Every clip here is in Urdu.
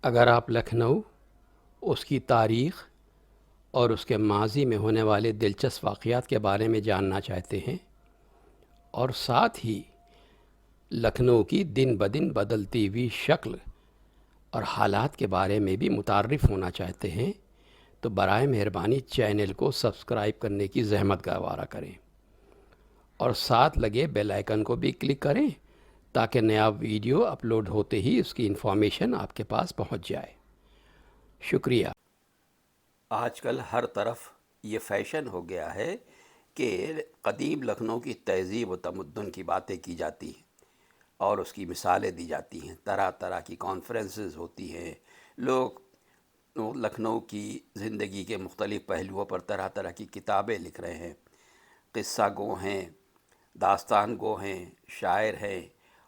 اگر آپ لکھنؤ، اس کی تاریخ اور اس کے ماضی میں ہونے والے دلچسپ واقعات کے بارے میں جاننا چاہتے ہیں اور ساتھ ہی لکھنؤ کی دن بدن بدلتی ہوئی شکل اور حالات کے بارے میں بھی متعارف ہونا چاہتے ہیں تو برائے مہربانی چینل کو سبسکرائب کرنے کی زحمت گوارا کریں اور ساتھ لگے بیل آئیکن کو بھی کلک کریں تاکہ نیا ویڈیو اپلوڈ ہوتے ہی اس کی انفارمیشن آپ کے پاس پہنچ جائے۔ شکریہ۔ آج کل ہر طرف یہ فیشن ہو گیا ہے کہ قدیم لکھنؤ کی تہذیب و تمدن کی باتیں کی جاتی ہیں اور اس کی مثالیں دی جاتی ہیں، طرح طرح کی کانفرنسز ہوتی ہیں، لوگ لکھنؤ کی زندگی کے مختلف پہلوؤں پر طرح طرح کی کتابیں لکھ رہے ہیں، قصہ گو ہیں، داستان گو ہیں، شاعر ہیں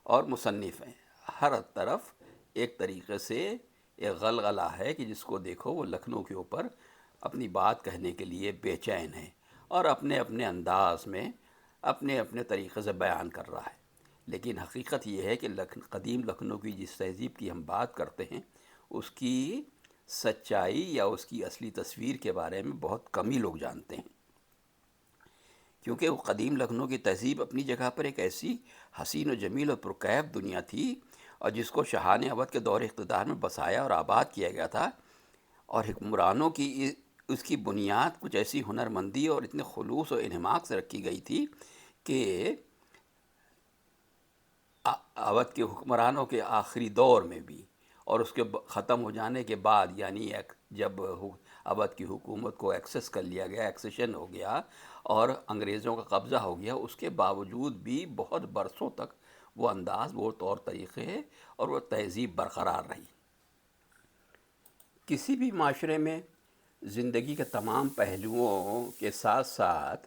اور مصنف ہیں۔ ہر طرف ایک طریقے سے ایک غلغلہ ہے کہ جس کو دیکھو وہ لکھنؤ کے اوپر اپنی بات کہنے کے لیے بے چین ہے اور اپنے اپنے انداز میں اپنے اپنے طریقے سے بیان کر رہا ہے۔ لیکن حقیقت یہ ہے کہ قدیم لکھنؤ کی جس تہذیب کی ہم بات کرتے ہیں اس کی سچائی یا اس کی اصلی تصویر کے بارے میں بہت کم ہی لوگ جانتے ہیں، کیونکہ وہ قدیم لکھنؤ کی تہذیب اپنی جگہ پر ایک ایسی حسین و جمیل اور پرکیف دنیا تھی اور جس کو شاہان اودھ کے دور اقتدار میں بسایا اور آباد کیا گیا تھا، اور حکمرانوں کی اس کی بنیاد کچھ ایسی ہنرمندی اور اتنے خلوص و انہماک سے رکھی گئی تھی کہ اودھ کے حکمرانوں کے آخری دور میں بھی اور اس کے ختم ہو جانے کے بعد، یعنی جب اودھ کی حکومت کو ایکسس کر لیا گیا، ایکسیشن ہو گیا اور انگریزوں کا قبضہ ہو گیا، اس کے باوجود بھی بہت برسوں تک وہ انداز، وہ طور طریقے اور وہ تہذیب برقرار رہی۔ کسی بھی معاشرے میں زندگی کے تمام پہلوؤں کے ساتھ ساتھ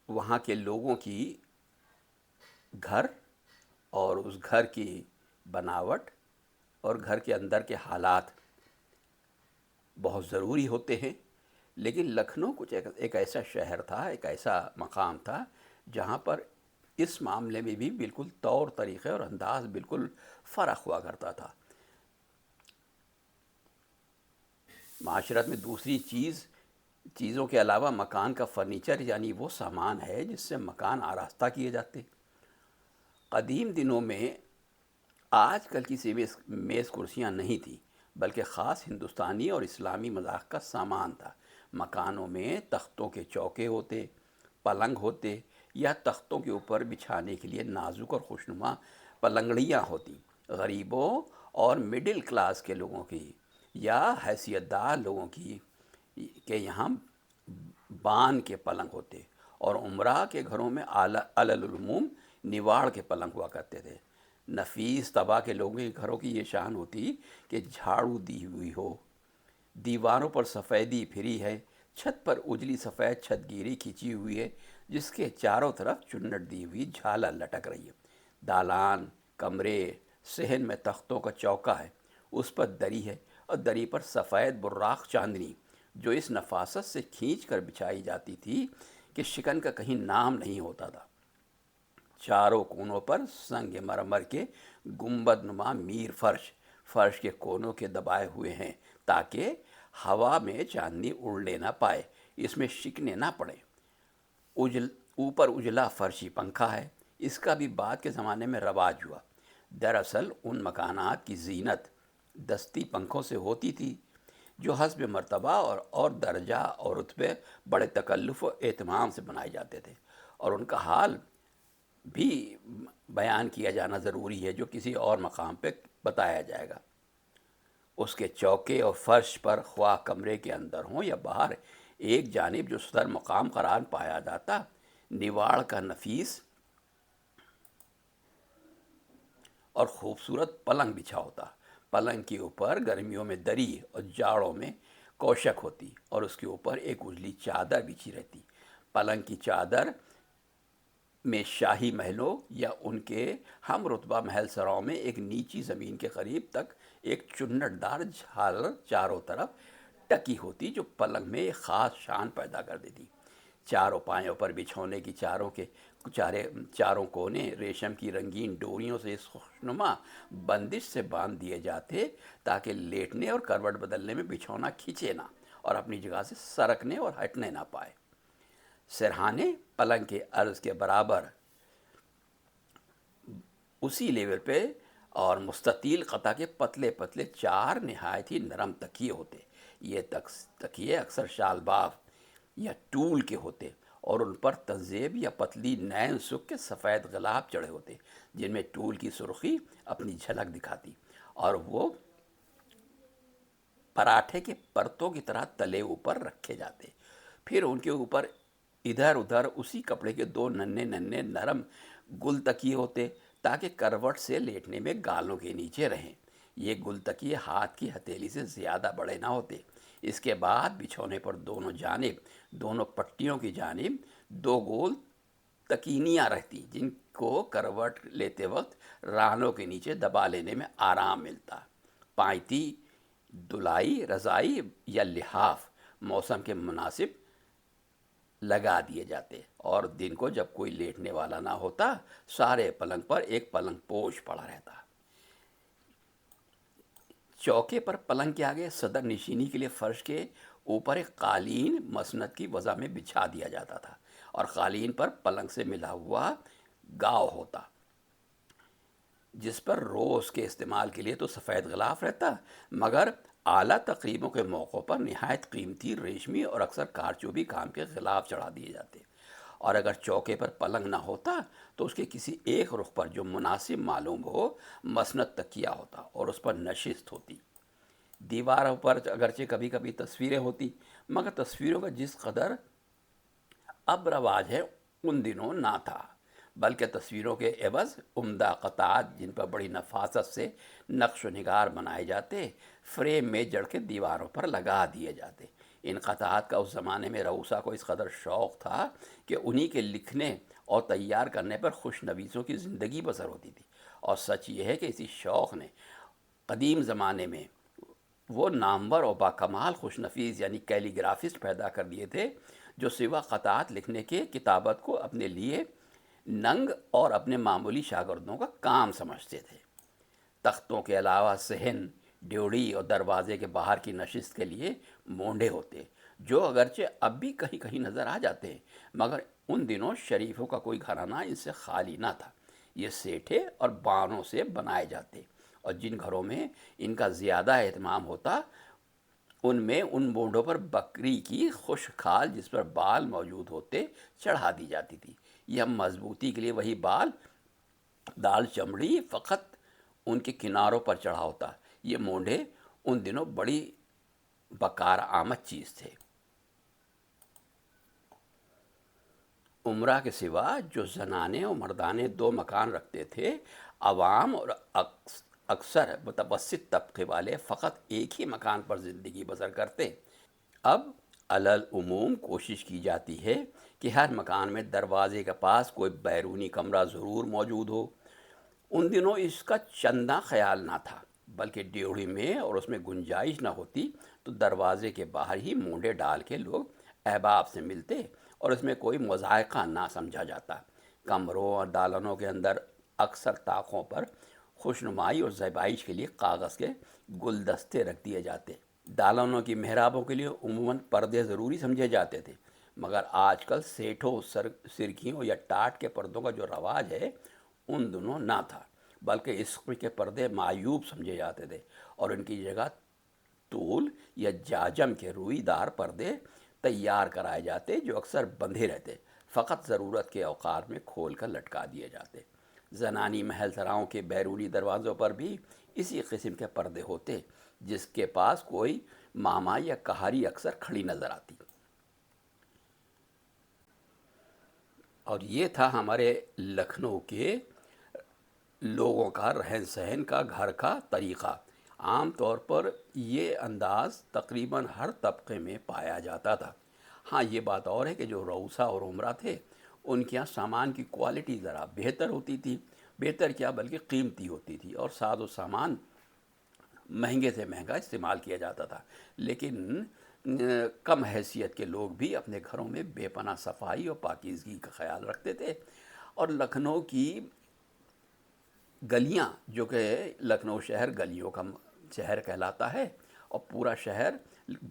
وہاں کے لوگوں کی گھر اور اس گھر کی بناوٹ اور گھر کے اندر کے حالات بہت ضروری ہوتے ہیں، لیکن لکھنؤ کچھ ایک ایسا شہر تھا، ایک ایسا مقام تھا جہاں پر اس معاملے میں بھی بالکل طور طریقے اور انداز بالکل فرق ہوا کرتا تھا۔ معاشرت میں دوسری چیزوں کے علاوہ مکان کا فرنیچر یعنی وہ سامان ہے جس سے مکان آراستہ کیے جاتے۔ قدیم دنوں میں آج کل کی سی میز کرسیاں نہیں تھیں، بلکہ خاص ہندوستانی اور اسلامی مذاق کا سامان تھا۔ مکانوں میں تختوں کے چوکے ہوتے، پلنگ ہوتے یا تختوں کے اوپر بچھانے کے لیے نازک اور خوشنما پلنگڑیاں ہوتی۔ غریبوں اور مڈل کلاس کے لوگوں کی یا حیثیت دار لوگوں کے یہاں بان کے پلنگ ہوتے اور عمرہ کے گھروں میں علی العموم نواڑ کے پلنگ ہوا کرتے تھے۔ نفیس طبع کے لوگوں کے گھروں کی یہ شان ہوتی کہ جھاڑو دی ہوئی ہو، دیواروں پر سفیدی پھری ہے، چھت پر اجلی سفید چھت گیری کھینچی ہوئی ہے جس کے چاروں طرف چنٹ دی ہوئی جھالر لٹک رہی ہے۔ دالان، کمرے، صحن میں تختوں کا چوکا ہے، اس پر دری ہے اور دری پر سفید براق چاندنی جو اس نفاست سے کھینچ کر بچھائی جاتی تھی کہ شکن کا کہیں نام نہیں ہوتا تھا۔ چاروں کونوں پر سنگ مرمر کے گنبد نما میر فرش کے کونوں کے دبائے ہوئے ہیں تاکہ ہوا میں چاندنی اڑنے نہ پائے، اس میں شکنے نہ پڑے۔ اوپر اجلا فرشی پنکھا ہے، اس کا بھی بعد کے زمانے میں رواج ہوا۔ دراصل ان مکانات کی زینت دستی پنکھوں سے ہوتی تھی جو حسب مرتبہ اور درجہ اور رتبے بڑے تکلف و اہتمام سے بنائے جاتے تھے، اور ان کا حال بھی بیان کیا جانا ضروری ہے جو کسی اور مقام پہ بتایا جائے گا۔ اس کے چوکے اور فرش پر خواہ کمرے کے اندر ہوں یا باہر ایک جانب جو صدر مقام قرار پایا جاتا، نواڑ کا نفیس اور خوبصورت پلنگ بچھا ہوتا۔ پلنگ کے اوپر گرمیوں میں دری اور جاڑوں میں کوشک ہوتی اور اس کے اوپر ایک اجلی چادر بچھی رہتی۔ پلنگ کی چادر میں شاہی محلوں یا ان کے ہم رتبہ محل سراؤں میں ایک نیچی زمین کے قریب تک ایک چنٹ دار جھالر چاروں طرف ٹکی ہوتی جو پلنگ میں ایک خاص شان پیدا کر دیتی۔ چاروں پایوں پر بچھونے کی چاروں کے چاروں کونے ریشم کی رنگین ڈوریوں سے اس خوشنما بندش سے باندھ دیے جاتے تاکہ لیٹنے اور کروٹ بدلنے میں بچھونا کھینچے نہ اور اپنی جگہ سے سرکنے اور ہٹنے نہ پائے۔ سرہانے پلنگ کے عرض کے برابر اسی لیول پہ اور مستطیل قطع کے پتلے پتلے چار نہایت ہی نرم تکیے ہوتے۔ یہ تکیے اکثر شال باف یا ٹول کے ہوتے اور ان پر تنزیب یا پتلی نین سک کے سفید غلاف چڑھے ہوتے جن میں ٹول کی سرخی اپنی جھلک دکھاتی، اور وہ پراٹھے کے پرتوں کی طرح تلے اوپر رکھے جاتے۔ پھر ان کے اوپر ادھر ادھر اسی کپڑے کے دو ننھے ننھے نرم گل تکیے ہوتے تاکہ کروٹ سے لیٹنے میں گالوں کے نیچے رہیں۔ یہ گل تکیے ہاتھ کی ہتھیلی سے زیادہ بڑے نہ ہوتے۔ اس کے بعد بچھونے پر دونوں جانب، دونوں پٹیوں کی جانب دو گول تکینیاں رہتی جن کو کروٹ لیتے وقت رانوں کے نیچے دبا لینے میں آرام ملتا۔ پائتی، دلائی، رضائی یا لحاف موسم کے مناسب لگا دیے جاتے، اور دن کو جب کوئی لیٹنے والا نہ ہوتا سارے پلنگ پر ایک پلنگ پوش پڑا رہتا۔ چوکے پر پلنگ کے آگے صدر نشینی کے لیے فرش کے اوپر ایک قالین مسند کی وضع میں بچھا دیا جاتا تھا، اور قالین پر پلنگ سے ملا ہوا گاؤ ہوتا جس پر روز کے استعمال کے لیے تو سفید غلاف رہتا، مگر اعلیٰ تقریبوں کے موقعوں پر نہایت قیمتی ریشمی اور اکثر کارچوبی کام کے غلاف چڑھا دیے جاتے۔ اور اگر چوکے پر پلنگ نہ ہوتا تو اس کے کسی ایک رخ پر جو مناسب معلوم ہو مسند تکیہ ہوتا اور اس پر نشست ہوتی۔ دیواروں پر اگرچہ کبھی کبھی تصویریں ہوتی، مگر تصویروں کا جس قدر اب رواج ہے ان دنوں نہ تھا، بلکہ تصویروں کے عوض عمدہ قطعات جن پر بڑی نفاست سے نقش و نگار بنائے جاتے فریم میں جڑ کے دیواروں پر لگا دیے جاتے۔ ان قطعات کا اس زمانے میں رؤسا کو اس قدر شوق تھا کہ انہی کے لکھنے اور تیار کرنے پر خوش نویسوں کی زندگی بسر ہوتی تھی، اور سچ یہ ہے کہ اسی شوق نے قدیم زمانے میں وہ نامور اور باکمال خوش نفیس یعنی کیلی گرافسٹ پیدا کر دیے تھے جو سوا قطعات لکھنے کے کتابت کو اپنے لیے ننگ اور اپنے معمولی شاگردوں کا کام سمجھتے تھے۔ تختوں کے علاوہ صحن، ڈیوڑی اور دروازے کے باہر کی نشست کے لیے مونڈے ہوتے جو اگرچہ اب بھی کہیں کہیں نظر آ جاتے ہیں، مگر ان دنوں شریفوں کا کوئی گھرانہ ان سے خالی نہ تھا۔ یہ سیٹھے اور بانوں سے بنائے جاتے، اور جن گھروں میں ان کا زیادہ اہتمام ہوتا ان میں ان مونڈوں پر بکری کی خشک کھال جس پر بال موجود ہوتے چڑھا دی جاتی تھی۔ یہ مضبوطی کے لیے وہی بال دال چمڑی فقط ان کے کناروں پر چڑھا ہوتا۔ یہ مونڈے ان دنوں بڑی بکار آمد چیز تھے۔ عمرہ کے سوا جو زنانے اور مردانے دو مکان رکھتے تھے، عوام اور اکثر متوسط طبقے والے فقط ایک ہی مکان پر زندگی بسر کرتے۔ اب العموم کوشش کی جاتی ہے کہ ہر مکان میں دروازے کے پاس کوئی بیرونی کمرہ ضرور موجود ہو۔ ان دنوں اس کا چندہ خیال نہ تھا، بلکہ ڈیوڑی میں اور اس میں گنجائش نہ ہوتی تو دروازے کے باہر ہی مونڈے ڈال کے لوگ احباب سے ملتے اور اس میں کوئی مذائقہ نہ سمجھا جاتا۔ کمروں اور دالنوں کے اندر اکثر طاقوں پر خوشنمائی اور زیبائش کے لیے کاغذ کے گلدستے رکھ دیے جاتے۔ دالنوں کی محرابوں کے لیے عموماً پردے ضروری سمجھے جاتے تھے، مگر آج کل سیٹھوں، سرکھیوں یا ٹاٹ کے پردوں کا جو رواج ہے ان دنوں نہ تھا، بلکہ اس قسم کے پردے معیوب سمجھے جاتے تھے، اور ان کی جگہ طول یا جاجم کے روئی دار پردے تیار کرائے جاتے جو اکثر بندھے رہتے، فقط ضرورت کے اوقات میں کھول کر لٹکا دیے جاتے۔ زنانی محل سراؤں کے بیرونی دروازوں پر بھی اسی قسم کے پردے ہوتے جس کے پاس کوئی ماما یا کہاری اکثر کھڑی نظر آتی۔ اور یہ تھا ہمارے لکھنؤ کے لوگوں کا رہن سہن کا، گھر کا طریقہ۔ عام طور پر یہ انداز تقریباً ہر طبقے میں پایا جاتا تھا۔ ہاں یہ بات اور ہے کہ جو رؤسا اور عمرہ تھے ان کے یہاں سامان کی کوالٹی ذرا بہتر ہوتی تھی، بہتر کیا بلکہ قیمتی ہوتی تھی، اور ساز و سامان مہنگے سے مہنگا استعمال کیا جاتا تھا، لیکن کم حیثیت کے لوگ بھی اپنے گھروں میں بے پناہ صفائی اور پاکیزگی کا خیال رکھتے تھے۔ اور لکھنؤ کی گلیاں، جو کہ لکھنؤ شہر گلیوں کا شہر کہلاتا ہے، اور پورا شہر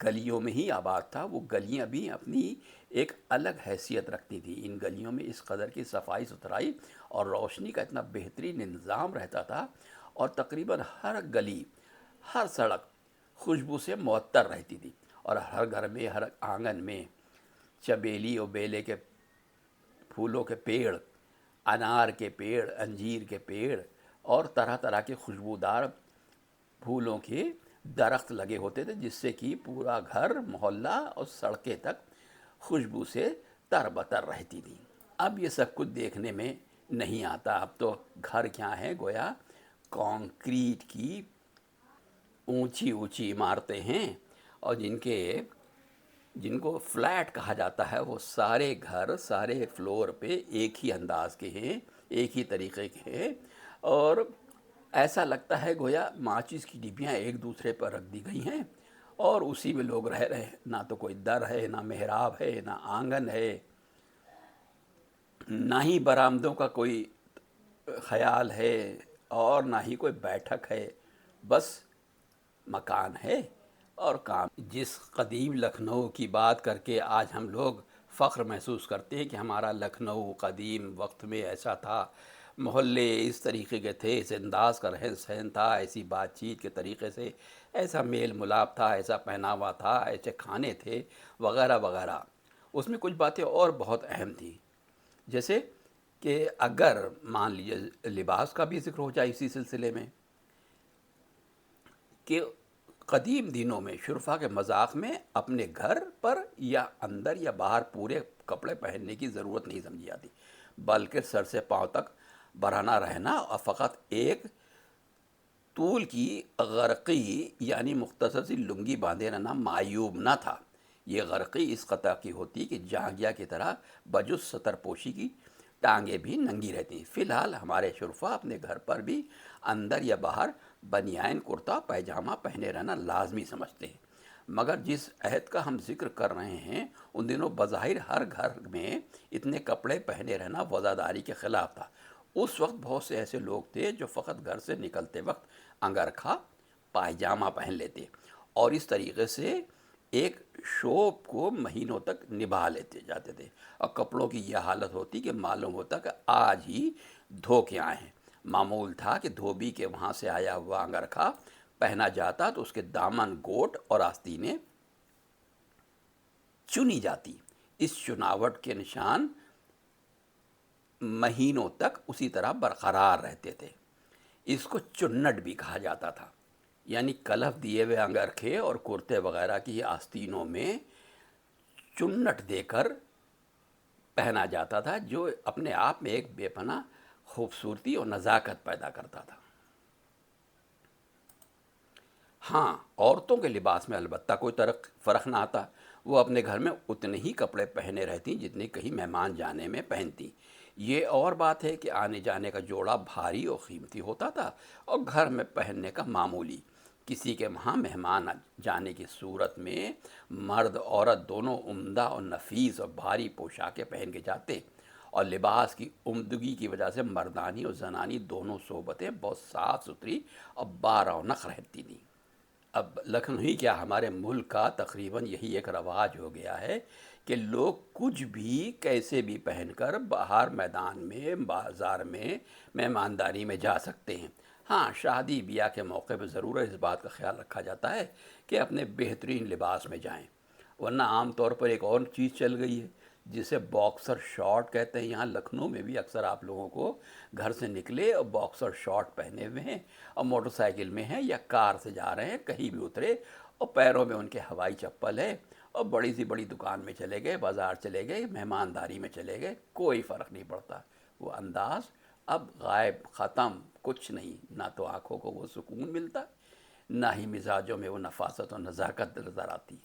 گلیوں میں ہی آباد تھا، وہ گلیاں بھی اپنی ایک الگ حیثیت رکھتی تھیں۔ ان گلیوں میں اس قدر کی صفائی ستھرائی اور روشنی کا اتنا بہترین انتظام رہتا تھا، اور تقریباً ہر گلی، ہر سڑک خوشبو سے معطر رہتی تھی، اور ہر گھر میں، ہر آنگن میں چمیلی اور بیلے کے پھولوں کے پیڑ، انار کے پیڑ، انجیر کے پیڑ، اور طرح طرح کے خوشبودار پھولوں کے درخت لگے ہوتے تھے، جس سے کہ پورا گھر، محلہ اور سڑکیں تک خوشبو سے تر بتر رہتی تھیں۔ اب یہ سب کچھ دیکھنے میں نہیں آتا، اب تو گھر کیا ہیں، گویا کانکریٹ کی اونچی اونچی عمارتیں ہیں، اور جن کو فلیٹ کہا جاتا ہے، وہ سارے گھر سارے فلور پہ ایک ہی انداز کے ہیں، ایک ہی طریقے کے ہیں، اور ایسا لگتا ہے گویا ماچس کی ڈبیاں ایک دوسرے پر رکھ دی گئی ہیں، اور اسی میں لوگ رہ رہے ہیں۔ نہ تو کوئی در ہے، نہ محراب ہے، نہ آنگن ہے، نہ ہی برآمدوں کا کوئی خیال ہے، اور نہ ہی کوئی بیٹھک ہے، بس مکان ہے اور کام۔ جس قدیم لکھنؤ کی بات کر کے آج ہم لوگ فخر محسوس کرتے ہیں کہ ہمارا لکھنؤ قدیم وقت میں ایسا تھا، محلے اس طریقے کے تھے، اس انداز کا رہن سہن تھا، ایسی بات چیت کے طریقے سے، ایسا میل ملاپ تھا، ایسا پہناوا تھا، ایسے کھانے تھے، وغیرہ وغیرہ۔ اس میں کچھ باتیں اور بہت اہم تھیں، جیسے کہ اگر مان لیجیے لباس کا بھی ذکر ہو جائے اسی سلسلے میں، کہ قدیم دنوں میں شرفا کے مذاق میں اپنے گھر پر یا اندر یا باہر پورے کپڑے پہننے کی ضرورت نہیں سمجھی جاتی، بلکہ سر سے پاؤں تک برہنہ رہنا اور فقط ایک طول کی غرقی یعنی مختصر سی لنگی باندھے رہنا معیوب نہ تھا۔ یہ غرقی اس قطع کی ہوتی کہ جانگیا کی طرح بجز سطر پوشی کی ٹانگیں بھی ننگی رہتی ہیں۔ فی الحال ہمارے شرفا اپنے گھر پر بھی اندر یا باہر بنیان کرتا پائجامہ پہنے رہنا لازمی سمجھتے ہیں، مگر جس عہد کا ہم ذکر کر رہے ہیں ان دنوں بظاہر ہر گھر میں اتنے کپڑے پہنے رہنا وزاداری کے خلاف تھا۔ اس وقت بہت سے ایسے لوگ تھے جو فقط گھر سے نکلتے وقت انگرکھا پائجامہ پہن لیتے، اور اس طریقے سے ایک شوب کو مہینوں تک نبھا لیتے جاتے تھے، اور کپڑوں کی یہ حالت ہوتی کہ معلوم ہوتا کہ آج ہی دھو کے آئے ہیں۔ معمول تھا کہ دھوبی کے وہاں سے آیا ہوا انگرکھا پہنا جاتا تو اس کے دامن، گوٹ اور آستینیں چنی جاتی۔ اس چناوٹ کے نشان مہینوں تک اسی طرح برقرار رہتے تھے۔ اس کو چنٹ بھی کہا جاتا تھا، یعنی کلف دیے ہوئے انگرکھے اور کرتے وغیرہ کی آستینوں میں چنٹ دے کر پہنا جاتا تھا، جو اپنے آپ میں ایک بے پناہ خوبصورتی اور نزاکت پیدا کرتا تھا۔ ہاں، عورتوں کے لباس میں البتہ کوئی فرق نہ آتا، وہ اپنے گھر میں اتنے ہی کپڑے پہنے رہتی جتنے کہیں مہمان جانے میں پہنتی۔ یہ اور بات ہے کہ آنے جانے کا جوڑا بھاری اور قیمتی ہوتا تھا، اور گھر میں پہننے کا معمولی۔ کسی کے وہاں مہمان جانے کی صورت میں مرد عورت دونوں عمدہ اور نفیس اور بھاری پوشاکیں پہن کے جاتے، اور لباس کی عمدگی کی وجہ سے مردانی اور زنانی دونوں صحبتیں بہت صاف ستھری اور بارونق رہتی تھیں۔ اب لکھنؤ ہی کیا، ہمارے ملک کا تقریباً یہی ایک رواج ہو گیا ہے کہ لوگ کچھ بھی کیسے بھی پہن کر باہر میدان میں، بازار میں مہمانداری میں جا سکتے ہیں۔ ہاں، شادی بیاہ کے موقع پہ ضرور اس بات کا خیال رکھا جاتا ہے کہ اپنے بہترین لباس میں جائیں، ورنہ عام طور پر ایک اور چیز چل گئی ہے جسے باکسر شارٹ کہتے ہیں۔ یہاں لکھنؤ میں بھی اکثر آپ لوگوں کو گھر سے نکلے اور باکسر شارٹ پہنے ہوئے ہیں، اور موٹر سائیکل میں ہیں یا کار سے جا رہے ہیں، کہیں بھی اترے اور پیروں میں ان کے ہوائی چپل ہے، اور بڑی سی بڑی دکان میں چلے گئے، بازار چلے گئے، مہمانداری میں چلے گئے، کوئی فرق نہیں پڑتا۔ وہ انداز اب غائب، ختم، کچھ نہیں، نہ تو آنکھوں کو وہ سکون ملتا، نہ ہی مزاجوں میں وہ نفاست اور نزاکت نظر آتی۔